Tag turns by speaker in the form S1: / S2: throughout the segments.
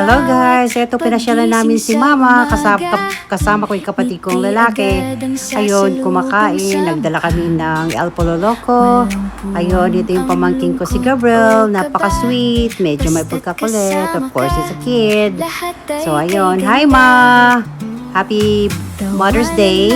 S1: Hello guys, ito pinasyalan namin si mama, kasama ko yung kapatid kong lalaki. Ayun, kumakain, nagdala kami ng El Pollo Loco. Ayun, ito yung pamangking ko si Gabriel, napaka-sweet, medyo may pagkakulit, of course it's a kid. So ayun, hi ma! Happy Mother's Day!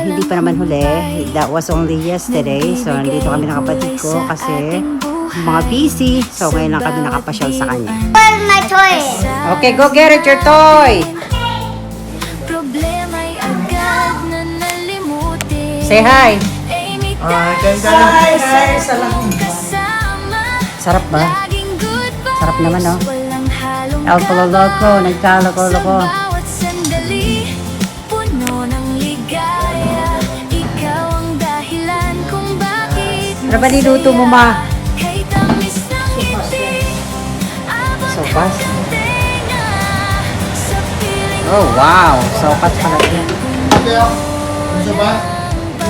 S1: Hindi pa naman huli, that was only yesterday. So nandito kami ng kapatid ko kasi mga busy. So, ngayon lang kami nakapasyal sa kanya.
S2: Where's my toy?
S1: Okay, go get it, your toy! Say hi!
S3: Hi, salam.
S1: Sarap ba? Sarap naman, no? El Pollo Loco, nagkaloko-loko. Ano ba niluto mo, ma? Sopas? Oh, wow. Sopas pala yan.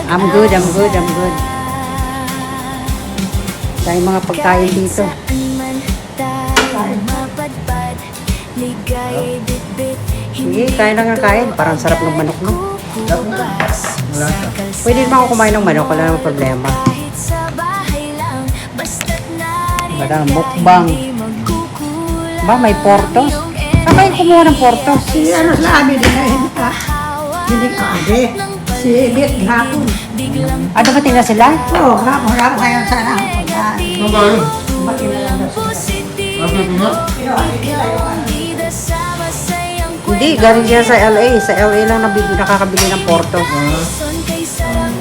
S1: I'm good. Dahil mga pagkain dito. Sige, kain lang ang kain. Parang sarap ng manok, no? Pwede naman ako kumain ng manok. Wala namang problema. Parang mukbang. Ba, may portos? Saan kayo kumuha ng portos?
S3: Si ano sa amin din na hindi ka ade. Si Bit hapon.
S1: Ano ba tingnan sila?
S3: Oo, hapon kayo sana ang pagkain.
S4: Ano ba yun?
S3: Makilang na sila.
S1: Hindi, galing siya sa LA. Sa LA lang nakakabili ng portos.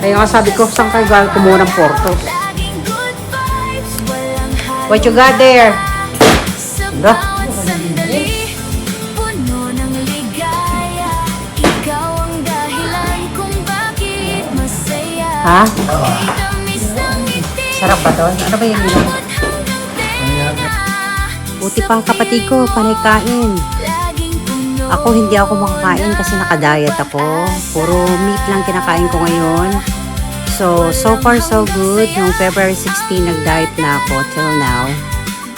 S1: Kaya nga sabi ko, saan kayo kumuha ng portos? What you got there? Dah. Ha? Sarap ba to? Ano ba yung nila? Buti pang kapatid ko, panay kain. Ako hindi ako makakain kasi nakadiet ako. Puro meat lang kinakain ko ngayon. So far so good. Yung February 16 nag-diet na ako till now.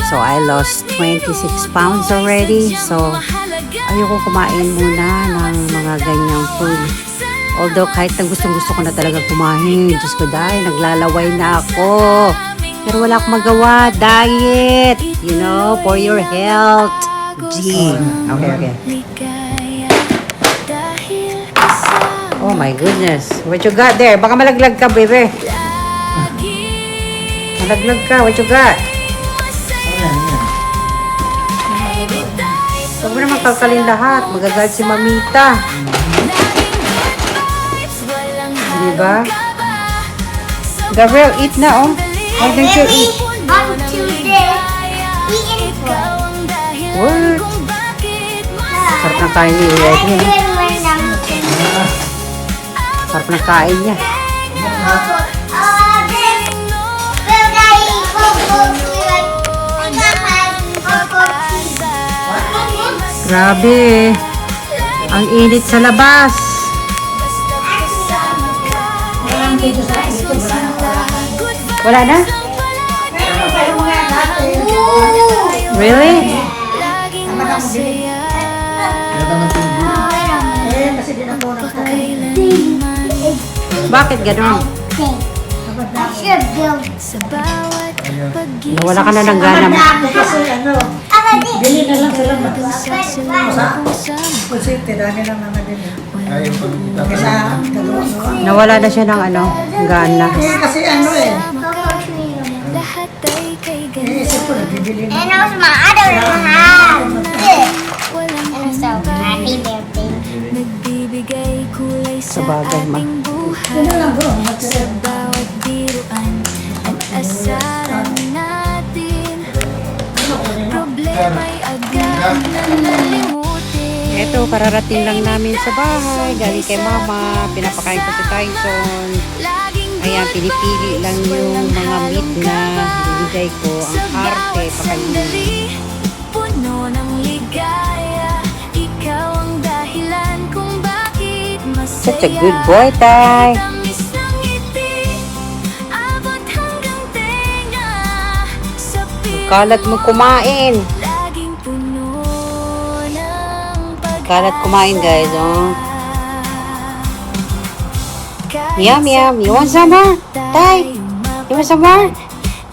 S1: So I lost 26 pounds already. So ayoko kumain muna ng mga ganyang food. Although kahit na gustong-gusto ko na talaga kumain, Diyos ko dahil naglalaway na ako. Pero wala akong magawa. Diet! You know, for your health. G. Okay. Oh my goodness. What you got there? Baka malaglag ka, baby. Malaglag ka. What you got? Huwag mo naman kalkalin lahat. Magagalit si mamita. Diba? Gabriel, eat na, oh. Why don't you eat?
S2: On Tuesday, eating food.
S1: What? Sarap ng kain niya. Sarap ng kain niya. Grabe. Ang init sa labas. Wala na? Really? Bakit gano'n? Nawala ka na ng gana mo.
S3: Kasi ano, bili na lang sila Pusite, dami lang naman din. Kaya dalawa.
S1: Nawala na siya ng gana.
S3: Kasi ano iisip ko na bibili na.
S2: And also my other one this. And so, happy birthday.
S1: Sa bagay, ma.
S3: Yun na lang bro,
S1: Eto, kararating lang namin sa bahay. Galing kay mama. Pinapakain ko si Tyson. Ayan, pinipili lang yung mga meat na binigay ko. Ang arte, pakainin. Such a good boy, Tay. Kalat mo kumain. Kalat kumain, guys, oh. Yum, yum. You want some more? Tay, you want some more?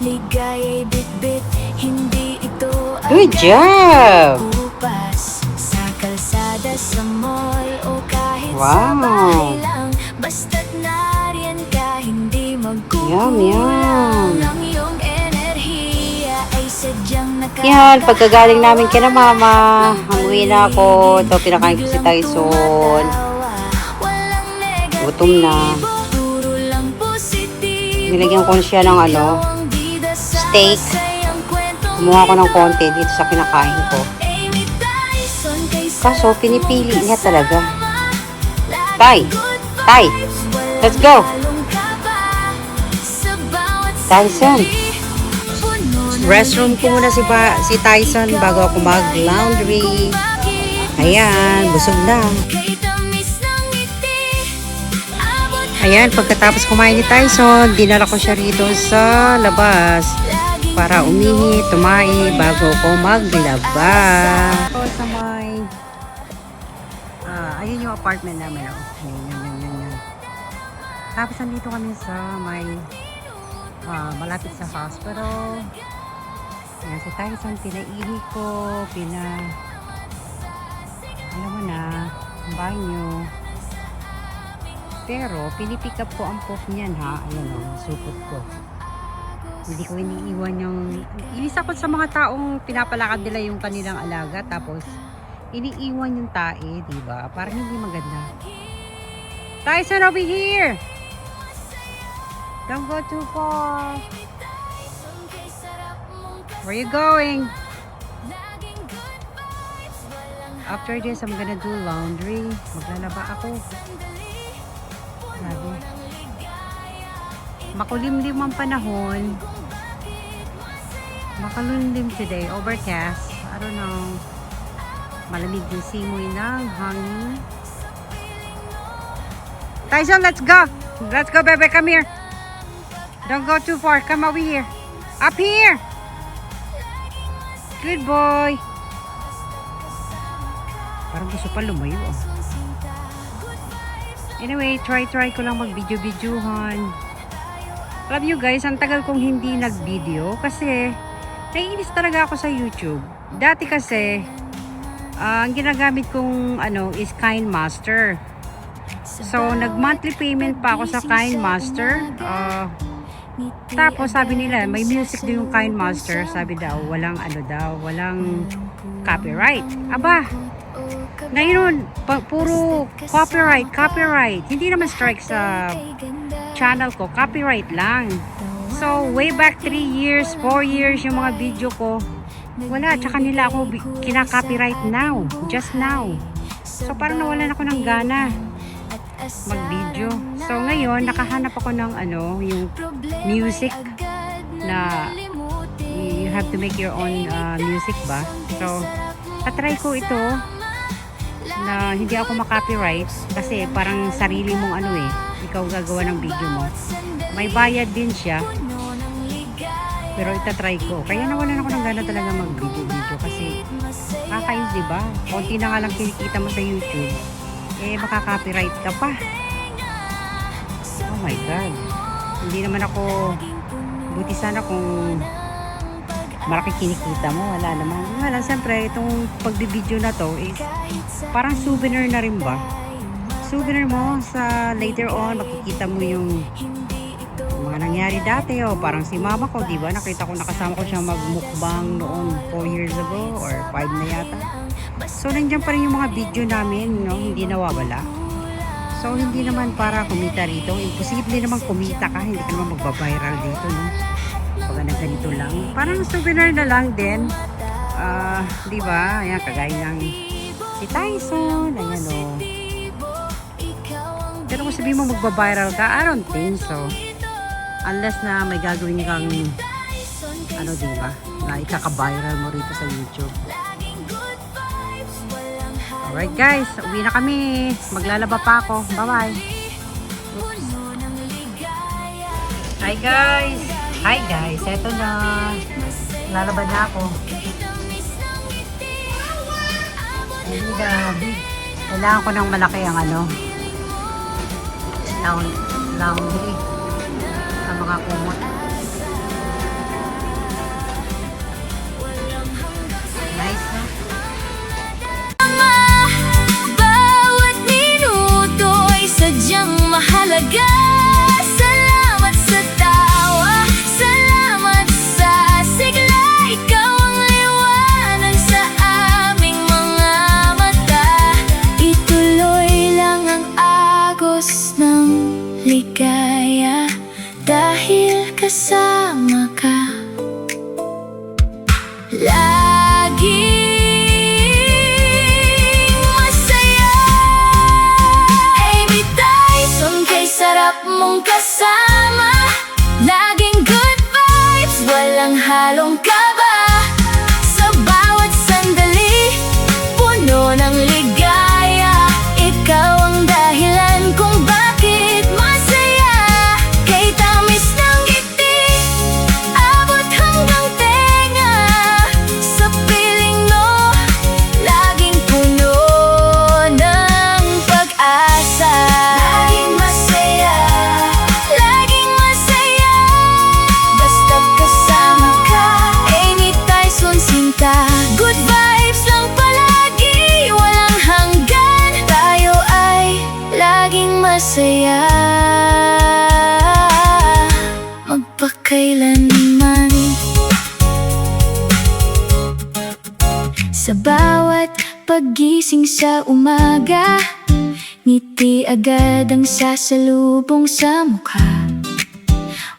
S4: Ligaya'y bitbit, hindi ito
S1: Good job!
S4: upas sa kalsada, sa mall o kahit sa
S1: Wow.
S4: bahay lang. Basta't nariyan ka, hindi
S1: Yum, yum.
S4: magkukulang. Ang iyong enerhiya ay sadyang
S1: Yan, pagkagaling namin kina mama, umuwi na ako. Ito, pinakain ko si Tyson. Gutom na. Nilagyan ko siya ng steak. Kumuha ko ng konti dito sa kinakain ko. Kaso, pinipili niya talaga. Tay! Tay! Let's go! Tyson! Restroom ko muna si Tyson bago ako mag-laundry. Ayan, busog na. Ayan, pagkatapos kumain ni Tyson, dinala ko siya rito sa labas para umihi, tumae bago ko maglaba. Ito sa may, ayun yung apartment namin. Oh. Yan. Tapos nandito kami sa may, malapit sa hospital. Ayan, si Tyson, pinaihi ko, alam mo na, banyo. Pero, pinipick up ko ang poop niyan, ha. Ayan o, supot ko. Hindi ko iniiwan yung... Inis ako sa mga taong pinapalakad nila yung kanilang alaga, tapos iniiwan yung tae, diba? Parang hindi maganda. Tyson, over here! Don't go too far. Where you going? After this, I'm gonna do laundry. Maglalaba ako. Grabe. Makulimlim ang panahon. Makulimlim today. Overcast. I don't know. Malamig yung simoy ng hangin. Tyson, let's go! Let's go, baby. Come here. Don't go too far. Come over here. Up here! Good boy. Parang gusto pa lumayo, oh. Anyway, try ko lang mag-video-videohan. Alam nyo guys, ang tagal kong hindi nag-video kasi naiinis talaga ako sa YouTube. Dati kasi, ang ginagamit kong is KineMaster. So, nag-monthly payment pa ako sa KineMaster. Tapos sabi nila, may music din yung KineMaster. Sabi daw, walang walang copyright. Aba! Ngayon, puro copyright. Hindi naman strike sa channel ko, copyright lang. So, way back 3 years, 4 years yung mga video ko, wala. Tsaka nila ako kina-copyright now, just now. So, parang nawalan ako ng gana mag-video. So, ngayon, nakahanap ako ng yung music na you have to make your own music ba? So, tatry ko ito na hindi ako makopyright kasi parang sarili mong ikaw gagawa ng video mo. May bayad din siya. Pero itatry ko. Kaya nawalan ako ng gana talaga mag-video kasi kakainis, diba? Konti na nga lang kinikita mo sa YouTube. Makaka-copyright ka pa. Oh my God. Hindi naman ako, buti sana kung malaki kinikita mo, wala naman. Wala, siyempre, itong pagbibideo na to is parang souvenir na rin ba? Souvenir mo sa later on, makikita mo yung mga nangyari dati. Parang si mama ko, di ba? Nakita ko, nakasama ko siya magmukbang noon 4 years ago or 5 na yata. So, nandiyan pa rin yung mga video namin, no? Hindi nawawala. So, hindi naman para kumita rito. Imposible naman kumita ka. Hindi ka naman magbabiral dito, no? Pag ganito lang. Parang souvenir na lang din. Di ba? Ayan, kagaya ng si Tyson. Ayan, o. Pero kung sabihin mo magbabiral ka, I don't think so. Unless na may gagawin kang di ba? Na ikaka-viral mo rito sa YouTube. Alright guys, uwi na kami. Maglalaba pa ako. Bye-bye. Hi guys, eto na. Lalaba na ako. Grabe. Kailangan ko ng malaki ang ano. Laundry. Sa mga kumot. Nice, no?
S4: Bawat minuto ay sadyang mahalaga. Salamat sa tawa, salamat sa sigla. Ikaw ang liwanag sa aming mga mata. Ituloy lang ang agos ng ligaya dahil kasama ka. Laging masaya. Amy Tyson, kay sarap mong kasama. Laging good vibes, walang halong kaba. Sa bawat sandali, puno ng ligaya. Ikaw ang dahilan kung bakit masaya. Kay tamis ng ngiti, abot hanggang tenga. Sa piling mo, laging puno ng pag-asa. Laging masaya, laging masaya. Basta't kasama ka, Amy Tyson sinta. Good vibes lang palagi, walang hanggan. Tayo ay laging masaya, magpakailanman. Sa bawat paggising sa umaga, ngiti agad ang sasalubong sa mukha.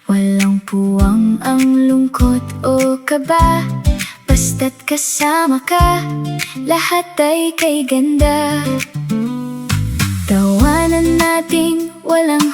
S4: Walang puwang ang lungkot o kaba. Basta't kasama ka, lahat ay kay ganda. Tawanan natin walang